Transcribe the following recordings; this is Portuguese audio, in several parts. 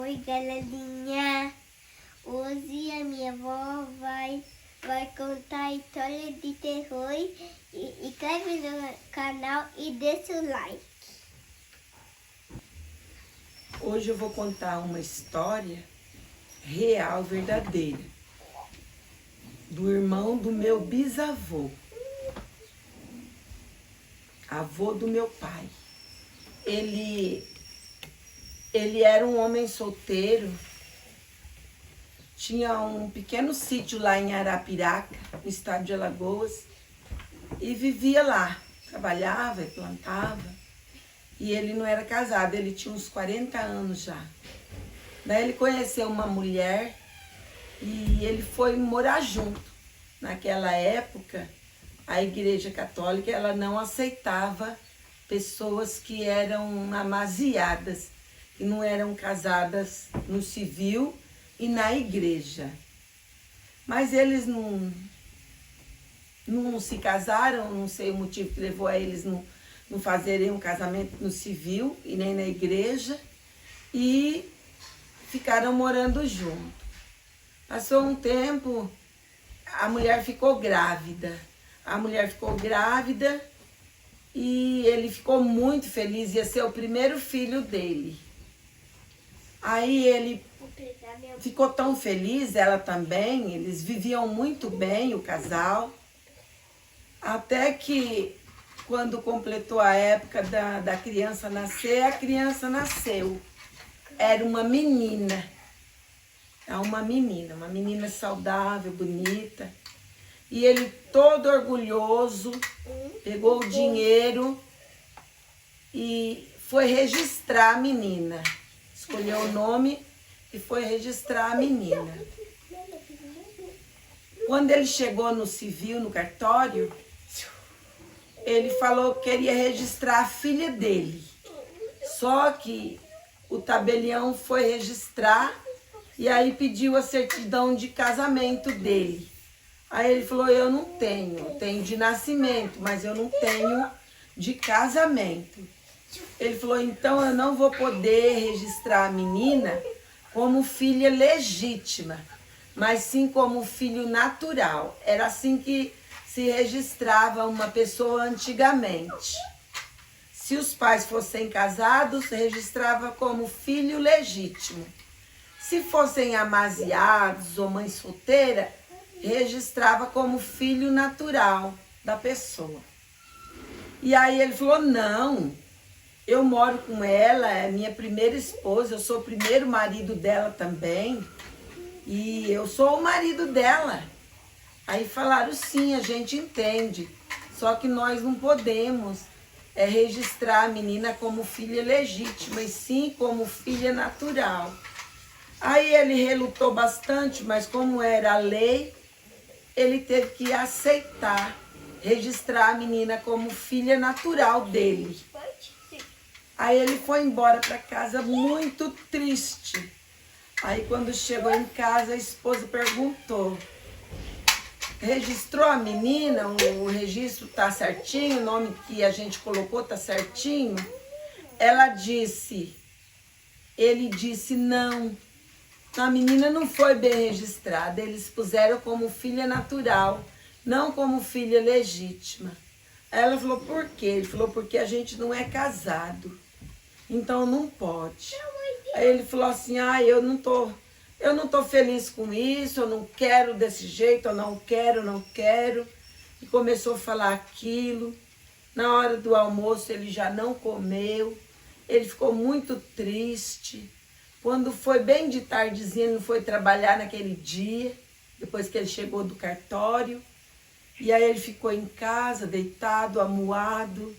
Oi, galerinha! Hoje a minha avó vai contar história de terror e inscreve no canal e deixa o like. Hoje eu vou contar uma história real, verdadeira, do irmão do meu bisavô, avô do meu pai. Ele era um homem solteiro, tinha um pequeno sítio lá em Arapiraca, no estado de Alagoas, e vivia lá, trabalhava e plantava. E ele não era casado, ele tinha uns 40 anos já. Daí ele conheceu uma mulher e ele foi morar junto. Naquela época, a Igreja Católica ela não aceitava pessoas que eram amasiadas, que não eram casadas no civil e na igreja. Mas eles não se casaram, não sei o motivo que levou a eles não fazerem um casamento no civil e nem na igreja, e ficaram morando junto. Passou um tempo, a mulher ficou grávida. E ele ficou muito feliz, ia ser o primeiro filho dele. Aí ele ficou tão feliz, ela também, eles viviam muito bem, o casal, até que quando completou a época da criança nascer, a criança nasceu. Era uma menina, uma menina saudável, bonita. E ele todo orgulhoso, pegou o dinheiro e foi registrar a menina. Escolheu o nome e foi registrar a menina. Quando ele chegou no civil, no cartório, ele falou que queria registrar a filha dele. Só que o tabelião foi registrar e aí pediu a certidão de casamento dele. Aí ele falou, eu não tenho de nascimento, mas eu não tenho de casamento. Ele falou, então eu não vou poder registrar a menina como filha legítima, mas sim como filho natural. Era assim que se registrava uma pessoa antigamente. Se os pais fossem casados, registrava como filho legítimo. Se fossem amasiados ou mãe solteira, registrava como filho natural da pessoa. E aí ele falou, não, eu moro com ela, é minha primeira esposa, eu sou o primeiro marido dela também, e eu sou o marido dela. Aí falaram, sim, a gente entende, só que nós não podemos registrar a menina como filha legítima, e sim como filha natural. Aí ele relutou bastante, mas como era a lei, ele teve que aceitar, registrar a menina como filha natural dele. Aí ele foi embora para casa muito triste. Aí quando chegou em casa, a esposa perguntou, registrou a menina, o registro tá certinho, o nome que a gente colocou tá certinho? Ele disse não. A menina não foi bem registrada, eles puseram como filha natural, não como filha legítima. Aí ela falou, por quê? Ele falou, porque a gente não é casado, então não pode. Aí ele falou assim, eu não tô feliz com isso, eu não quero desse jeito, eu não quero. E começou a falar aquilo. Na hora do almoço ele já não comeu, ele ficou muito triste. Quando foi bem de tardezinha, ele não foi trabalhar naquele dia, depois que ele chegou do cartório. E aí ele ficou em casa, deitado, amuado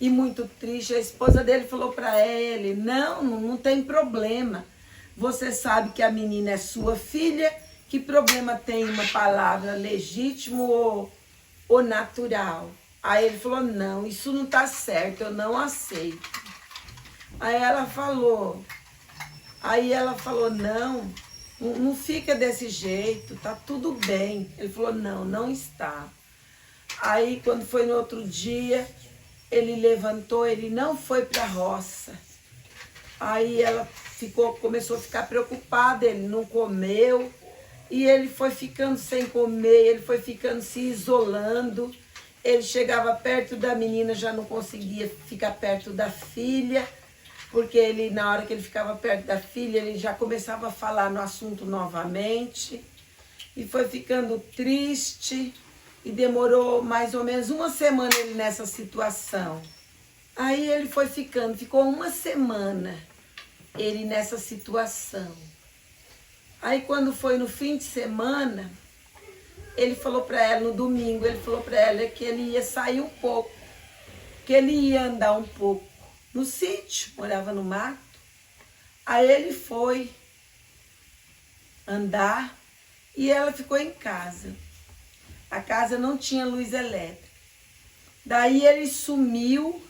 e muito triste. A esposa dele falou para ele, não tem problema. Você sabe que a menina é sua filha, que problema tem uma palavra legítimo ou natural? Aí ele falou, não, isso não tá certo, eu não aceito. Aí ela falou, não fica desse jeito, tá tudo bem. Ele falou, não está. Aí quando foi no outro dia, ele levantou, ele não foi para a roça. Aí ela começou a ficar preocupado, ele não comeu, e ele foi ficando sem comer, ele foi ficando se isolando. Ele chegava perto da menina, já não conseguia ficar perto da filha, porque ele, na hora que ele ficava perto da filha, ele já começava a falar no assunto novamente, e foi ficando triste, e demorou mais ou menos uma semana ele nessa situação. Aí ele foi ficando, ficou uma semana ele nessa situação. Aí quando foi no fim de semana, ele falou para ela, no domingo, ele falou para ela que ele ia sair um pouco, que ele ia andar um pouco no sítio, morava no mato. Aí ele foi andar e ela ficou em casa. A casa não tinha luz elétrica. Daí ele sumiu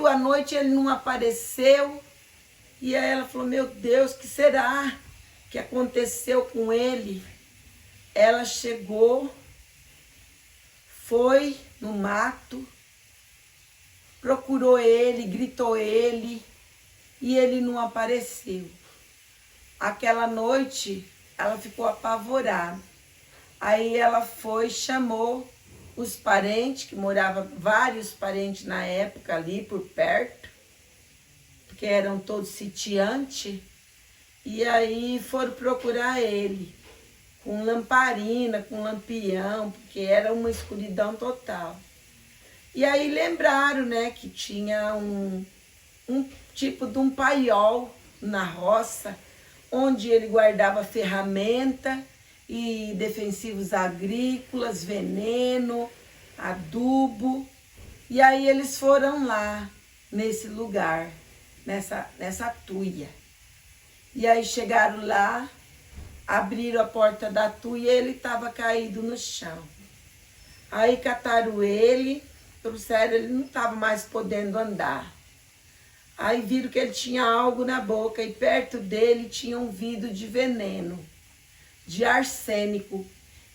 à noite, ele não apareceu. E aí ela falou, meu Deus, o que será que aconteceu com ele? Ela chegou, foi no mato, procurou ele, gritou ele, e ele não apareceu. Aquela noite, ela ficou apavorada. Aí ela foi, chamou os parentes, que moravam vários parentes na época ali por perto, porque eram todos sitiantes, e aí foram procurar ele, com lamparina, com lampião, porque era uma escuridão total. E aí lembraram, né, que tinha um tipo de um paiol na roça, onde ele guardava ferramenta e defensivos agrícolas, veneno, adubo. E aí eles foram lá, nesse lugar, nessa tuia. E aí chegaram lá, abriram a porta da tuia e ele estava caído no chão. Aí cataram ele, trouxeram, ele não estava mais podendo andar. Aí viram que ele tinha algo na boca e perto dele tinha um vidro de veneno, de arsênico.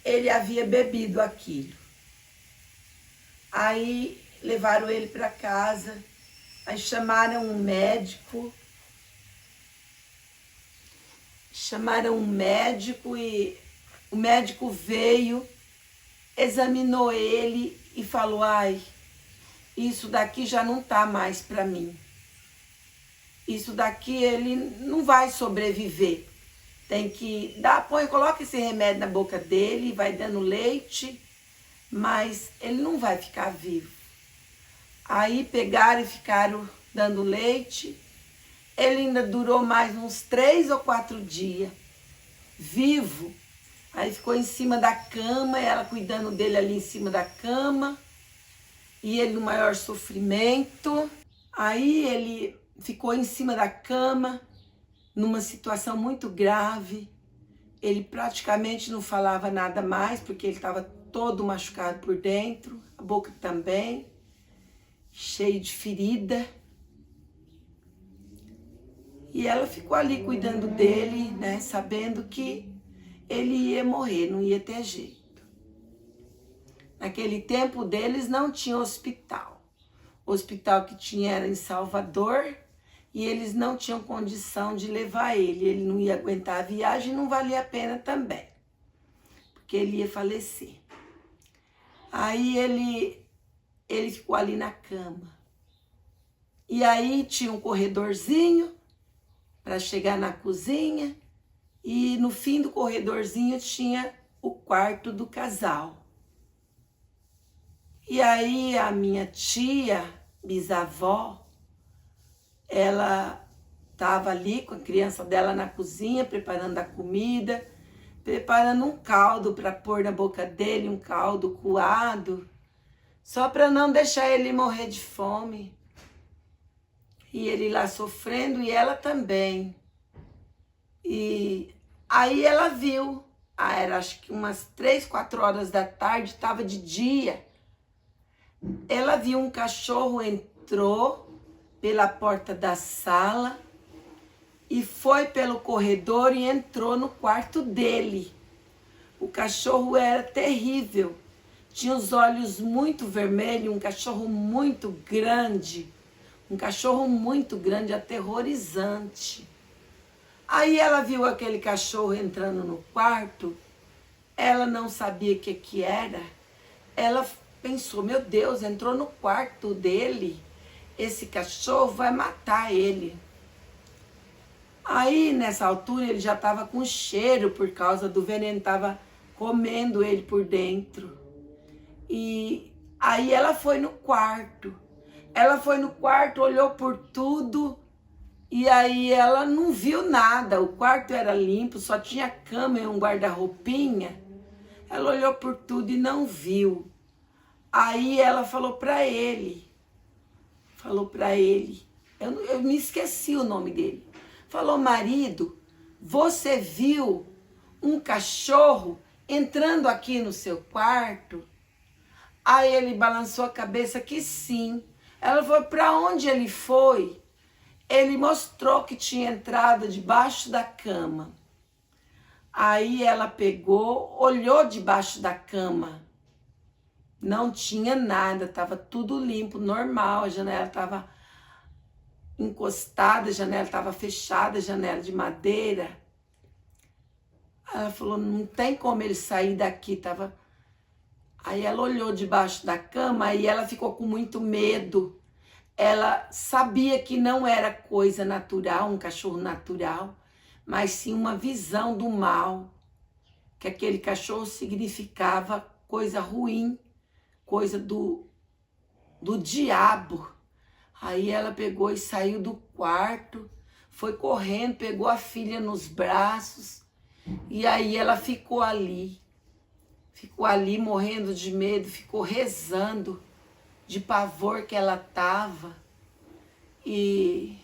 Ele havia bebido aquilo. Aí levaram ele para casa, aí chamaram um médico. E o médico veio, examinou ele e falou, ai, isso daqui já não tá mais para mim. Isso daqui ele não vai sobreviver. Tem que dar, coloca esse remédio na boca dele, vai dando leite, mas ele não vai ficar vivo. Aí pegaram e ficaram dando leite. Ele ainda durou mais uns 3 ou 4 dias, vivo. Aí ficou em cima da cama, ela cuidando dele ali em cima da cama. E ele no maior sofrimento. Aí ele ficou em cima da cama, numa situação muito grave. Ele praticamente não falava nada mais, porque ele estava todo machucado por dentro. A boca também, cheio de ferida. E ela ficou ali cuidando dele, né, sabendo que ele ia morrer, não ia ter jeito. Naquele tempo deles não tinha hospital. O hospital que tinha era em Salvador e eles não tinham condição de levar ele. Ele não ia aguentar a viagem, não valia a pena também, porque ele ia falecer. Aí ele ficou ali na cama. E aí tinha um corredorzinho para chegar na cozinha, e no fim do corredorzinho tinha o quarto do casal. E aí a minha tia, bisavó, ela estava ali com a criança dela na cozinha, preparando a comida, preparando um caldo para pôr na boca dele, um caldo coado, só para não deixar ele morrer de fome. E ele lá sofrendo, e ela também. E aí ela viu, era acho que umas 3, 4 horas da tarde, estava de dia. Ela viu um cachorro, entrou pela porta da sala e foi pelo corredor e entrou no quarto dele. O cachorro era terrível, tinha os olhos muito vermelhos, um cachorro muito grande, Um cachorro muito grande, aterrorizante. Aí ela viu aquele cachorro entrando no quarto, ela não sabia o que era. Ela pensou, meu Deus, entrou no quarto dele, esse cachorro vai matar ele. Aí, nessa altura, ele já estava com cheiro por causa do veneno, estava comendo ele por dentro. E aí ela foi no quarto. Ela foi no quarto, olhou por tudo e aí ela não viu nada. O quarto era limpo, só tinha cama e um guarda-roupinha. Ela olhou por tudo e não viu. Aí ela falou para ele, eu me esqueci o nome dele. Falou, marido, você viu um cachorro entrando aqui no seu quarto? Aí ele balançou a cabeça que sim. Ela falou, para onde ele foi? Ele mostrou que tinha entrado debaixo da cama. Aí ela pegou, olhou debaixo da cama. Não tinha nada, estava tudo limpo, normal. A janela estava encostada, a janela estava fechada, janela de madeira. Ela falou, não tem como ele sair daqui, tava... Aí ela olhou debaixo da cama e ela ficou com muito medo. Ela sabia que não era coisa natural, um cachorro natural, mas sim uma visão do mal, que aquele cachorro significava coisa ruim, coisa do diabo. Aí ela pegou e saiu do quarto, foi correndo, pegou a filha nos braços e aí ela ficou ali morrendo de medo, ficou rezando de pavor que ela estava. E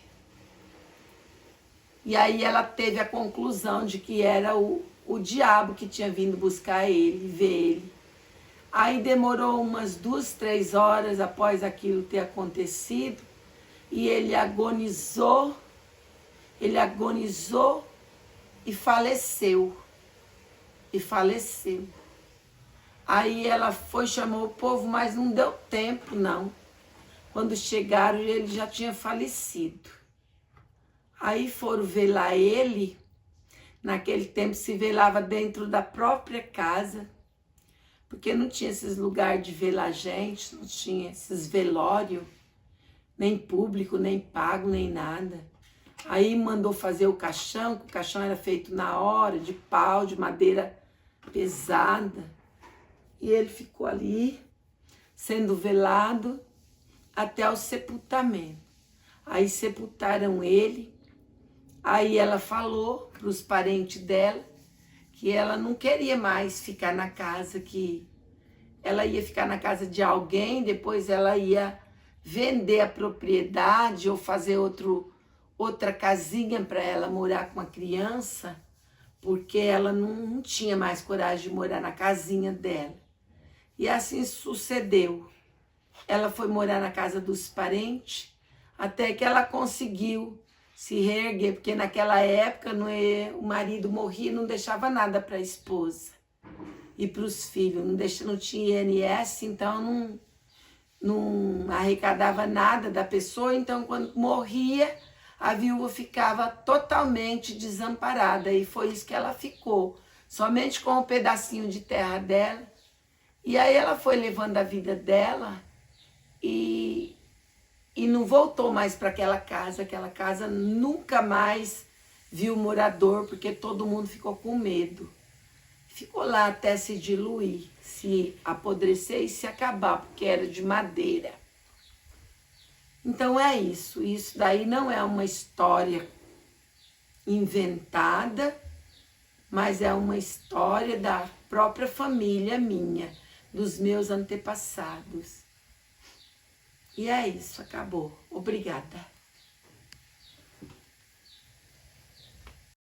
aí ela teve a conclusão de que era o diabo que tinha vindo buscar ele, ver ele. Aí demorou umas 2, 3 horas após aquilo ter acontecido e ele agonizou e faleceu. Aí ela foi, chamou o povo, mas não deu tempo, não. Quando chegaram, ele já tinha falecido. Aí foram velar ele. Naquele tempo se velava dentro da própria casa, porque não tinha esses lugares de velar gente, não tinha esses velórios, nem público, nem pago, nem nada. Aí mandou fazer o caixão, que o caixão era feito na hora, de pau, de madeira pesada. E ele ficou ali, sendo velado até o sepultamento. Aí sepultaram ele. Aí ela falou para os parentes dela que ela não queria mais ficar na casa, que ela ia ficar na casa de alguém, depois ela ia vender a propriedade ou fazer outra casinha para ela morar com a criança, porque ela não tinha mais coragem de morar na casinha dela. E assim sucedeu. Ela foi morar na casa dos parentes, até que ela conseguiu se reerguer, porque naquela época o marido morria e não deixava nada para a esposa e para os filhos. Não tinha INSS, então não arrecadava nada da pessoa. Então, quando morria, a viúva ficava totalmente desamparada. E foi isso que ela ficou, somente com um pedacinho de terra dela. E aí ela foi levando a vida dela e não voltou mais para aquela casa nunca mais viu morador, porque todo mundo ficou com medo. Ficou lá até se diluir, se apodrecer e se acabar, porque era de madeira. Então é isso daí não é uma história inventada, mas é uma história da própria família minha, dos meus antepassados. E é isso, acabou. Obrigada.